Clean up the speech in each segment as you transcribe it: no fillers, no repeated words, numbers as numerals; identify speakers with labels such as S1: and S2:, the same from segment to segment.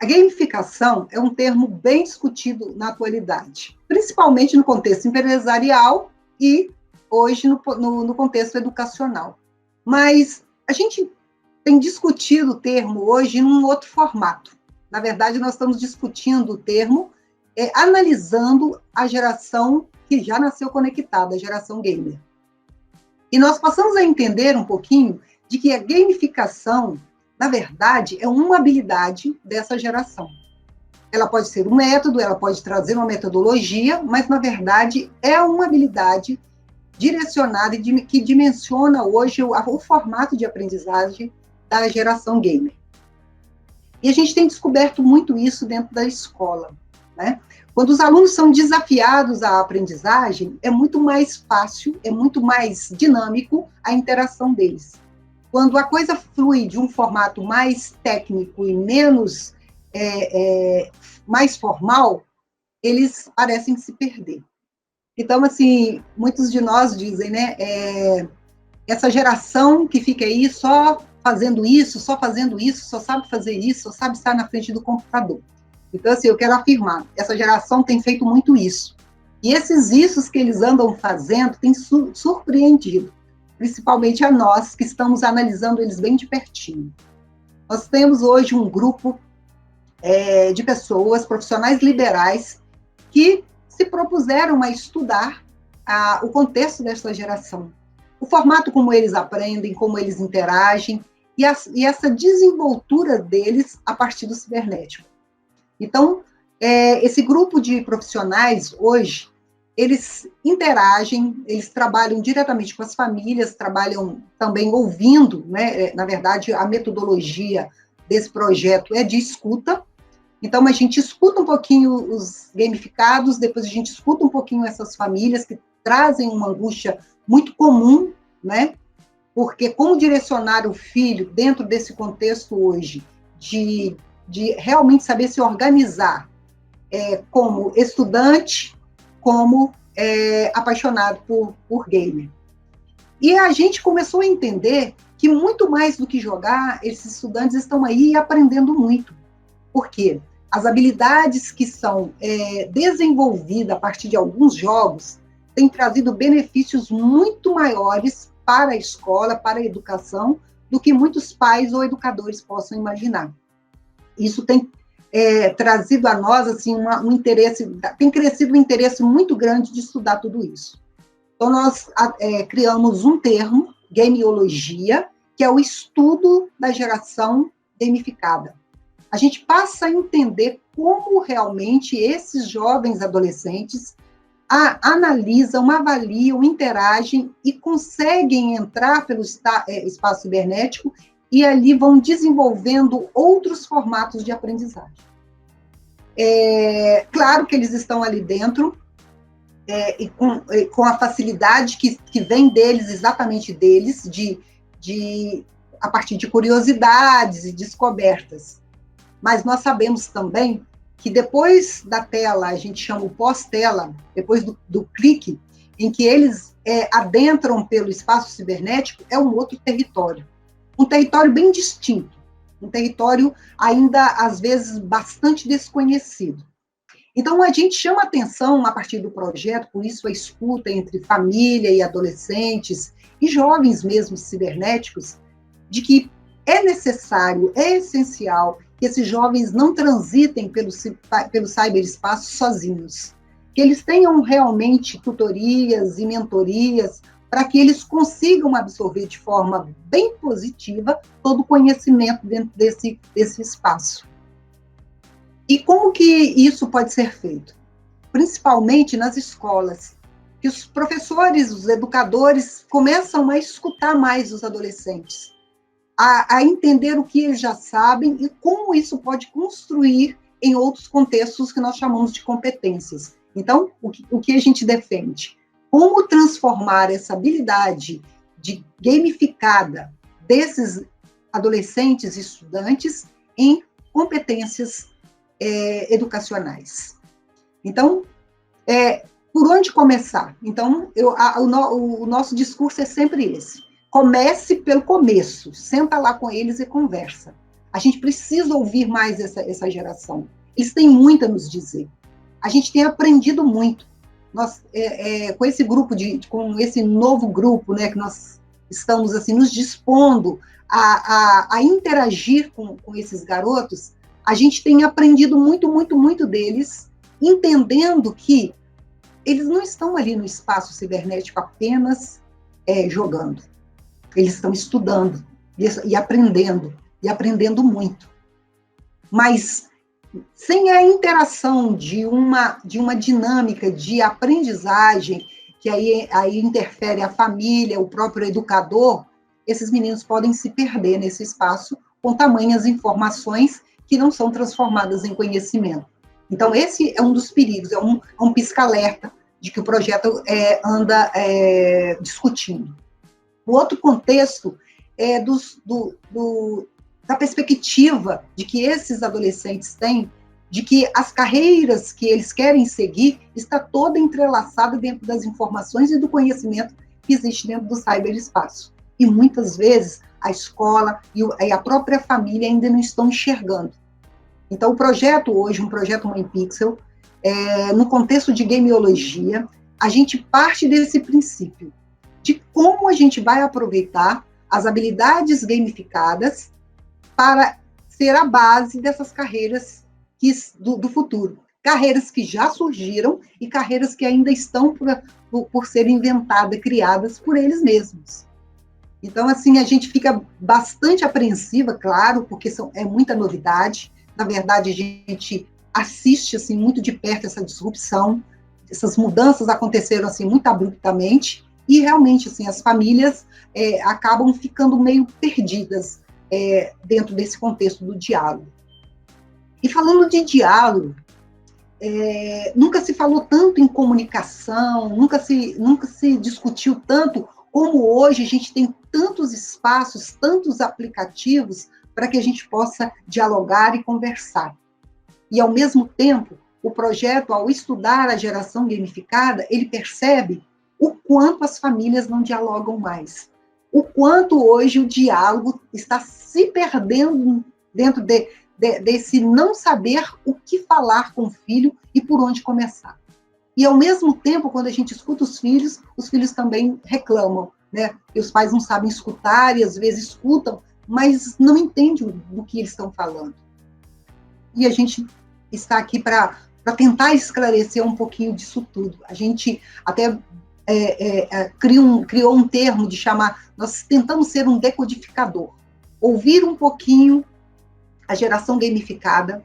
S1: A gamificação é um termo bem discutido na atualidade, principalmente no contexto empresarial e hoje no contexto educacional. Mas a gente tem discutido o termo hoje num outro formato. Na verdade, nós estamos discutindo o termo analisando a geração que já nasceu conectada, a geração gamer. E nós passamos a entender um pouquinho de que a gamificação, na verdade, é uma habilidade dessa geração. Ela pode ser um método, ela pode trazer uma metodologia, mas, na verdade, é uma habilidade direcionada e que dimensiona hoje o formato de aprendizagem da geração gamer. E a gente tem descoberto muito isso dentro da escola, né? Quando os alunos são desafiados à aprendizagem, é muito mais fácil, é muito mais dinâmico a interação deles. Quando a coisa flui de um formato mais técnico e menos mais formal, eles parecem se perder. Então, assim, muitos de nós dizem, né, essa geração que fica aí só fazendo isso, só sabe fazer isso, só sabe estar na frente do computador. Então, assim, eu quero afirmar, essa geração tem feito muito isso. E esses issos que eles andam fazendo têm surpreendido, principalmente a nós, que estamos analisando eles bem de pertinho. Nós temos hoje um grupo de pessoas, profissionais liberais, que se propuseram a estudar o contexto desta geração, o formato como eles aprendem, como eles interagem, e essa desenvoltura deles a partir do cibernético. Então, esse grupo de profissionais, hoje, eles interagem, eles trabalham diretamente com as famílias, trabalham também ouvindo, né? Na verdade, a metodologia desse projeto é de escuta. Então, a gente escuta um pouquinho os gamificados, depois a gente escuta um pouquinho essas famílias que trazem uma angústia muito comum, né? Porque como direcionar o filho dentro desse contexto hoje de realmente saber se organizar como estudante, como apaixonado por gamer. E a gente começou a entender que muito mais do que jogar, esses estudantes estão aí aprendendo muito. Por quê? As habilidades que são desenvolvidas a partir de alguns jogos têm trazido benefícios muito maiores para a escola, para a educação, do que muitos pais ou educadores possam imaginar. Isso tem trazido a nós assim, um interesse, tem crescido um interesse muito grande de estudar tudo isso. Então, nós criamos um termo, gamiologia, que é o estudo da geração gamificada. A gente passa a entender como realmente esses jovens adolescentes analisam, avaliam, interagem e conseguem entrar pelo espaço cibernético e ali vão desenvolvendo outros formatos de aprendizagem. Claro que eles estão ali dentro, e com a facilidade que vem deles, exatamente deles, a partir de curiosidades e descobertas. Mas nós sabemos também que depois da tela, a gente chama o pós-tela, depois do clique, em que eles adentram pelo espaço cibernético, é um outro território. Um território bem distinto, um território ainda, às vezes, bastante desconhecido. Então, a gente chama atenção, a partir do projeto, por isso a escuta entre família e adolescentes, e jovens mesmo cibernéticos, de que é necessário, é essencial, que esses jovens não transitem pelo cyberespaço sozinhos, que eles tenham realmente tutorias e mentorias para que eles consigam absorver de forma bem positiva todo o conhecimento dentro desse espaço. E como que isso pode ser feito? Principalmente nas escolas, que os professores, os educadores começam a escutar mais os adolescentes, a entender o que eles já sabem e como isso pode construir em outros contextos que nós chamamos de competências. Então, o que a gente defende? Como transformar essa habilidade gamificada desses adolescentes e estudantes em competências educacionais. Então, por onde começar? Então, o nosso discurso é sempre esse. Comece pelo começo, senta lá com eles e conversa. A gente precisa ouvir mais essa geração. Eles têm muito a nos dizer. A gente tem aprendido muito. Nós, com esse grupo, com esse novo grupo, né, que nós estamos assim, nos dispondo a interagir com esses garotos, a gente tem aprendido muito, muito, muito deles, entendendo que eles não estão ali no espaço cibernético apenas jogando. Eles estão estudando e aprendendo muito. Mas sem a interação de uma dinâmica de aprendizagem, que aí interfere a família, o próprio educador, esses meninos podem se perder nesse espaço com tamanhas informações que não são transformadas em conhecimento. Então, esse é um dos perigos, é um pisca-alerta de que o projeto anda discutindo. O outro contexto é da perspectiva de que esses adolescentes têm, de que as carreiras que eles querem seguir está toda entrelaçada dentro das informações e do conhecimento que existe dentro do cyberespaço. E muitas vezes a escola e a própria família ainda não estão enxergando. Então, o projeto hoje, um projeto Mãe Pixel, no contexto de gameologia, a gente parte desse princípio de como a gente vai aproveitar as habilidades gamificadas para ser a base dessas carreiras do futuro. Carreiras que já surgiram e carreiras que ainda estão por serem inventadas, criadas por eles mesmos. Então, assim, a gente fica bastante apreensiva, claro, porque é muita novidade. Na verdade, a gente assiste assim, muito de perto essa disrupção. Essas mudanças aconteceram assim, muito abruptamente e, realmente, assim, as famílias acabam ficando meio perdidas dentro desse contexto do diálogo. E falando de diálogo, nunca se falou tanto em comunicação, nunca se discutiu tanto como hoje a gente tem tantos espaços, tantos aplicativos para que a gente possa dialogar e conversar. E, ao mesmo tempo, o projeto, ao estudar a geração gamificada, ele percebe o quanto as famílias não dialogam mais, o quanto hoje o diálogo está se perdendo dentro desse não saber o que falar com o filho e por onde começar. E, ao mesmo tempo, quando a gente escuta os filhos também reclamam, né? E os pais não sabem escutar e, às vezes, escutam, mas não entendem do que eles estão falando. E a gente está aqui para tentar esclarecer um pouquinho disso tudo. A gente até criou um termo de chamar, nós tentamos ser um decodificador, ouvir um pouquinho a geração gamificada,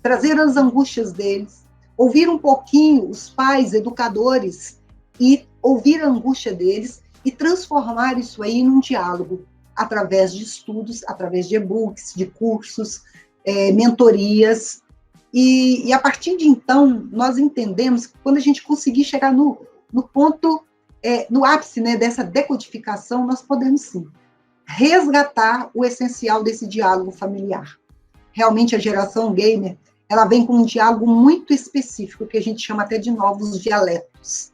S1: trazer as angústias deles, ouvir um pouquinho os pais, educadores, e ouvir a angústia deles e transformar isso aí num diálogo, através de estudos, através de e-books, de cursos, mentorias, e a partir de então, nós entendemos que quando a gente conseguir chegar no ponto, no ápice, né, dessa decodificação, nós podemos sim resgatar o essencial desse diálogo familiar. Realmente a geração gamer, ela vem com um diálogo muito específico, que a gente chama até de novos dialetos.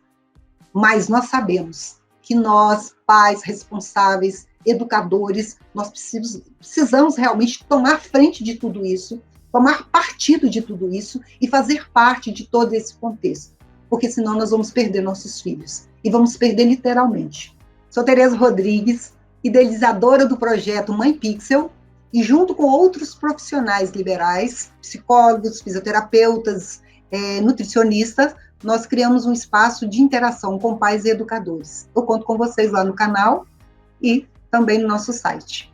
S1: Mas nós sabemos que nós, pais responsáveis, educadores, nós precisamos realmente tomar frente de tudo isso, tomar partido de tudo isso e fazer parte de todo esse contexto, porque senão nós vamos perder nossos filhos, e vamos perder literalmente. Sou Tereza Rodrigues, idealizadora do projeto Mãe Pixel, e junto com outros profissionais liberais, psicólogos, fisioterapeutas, nutricionistas, nós criamos um espaço de interação com pais e educadores. Eu conto com vocês lá no canal e também no nosso site.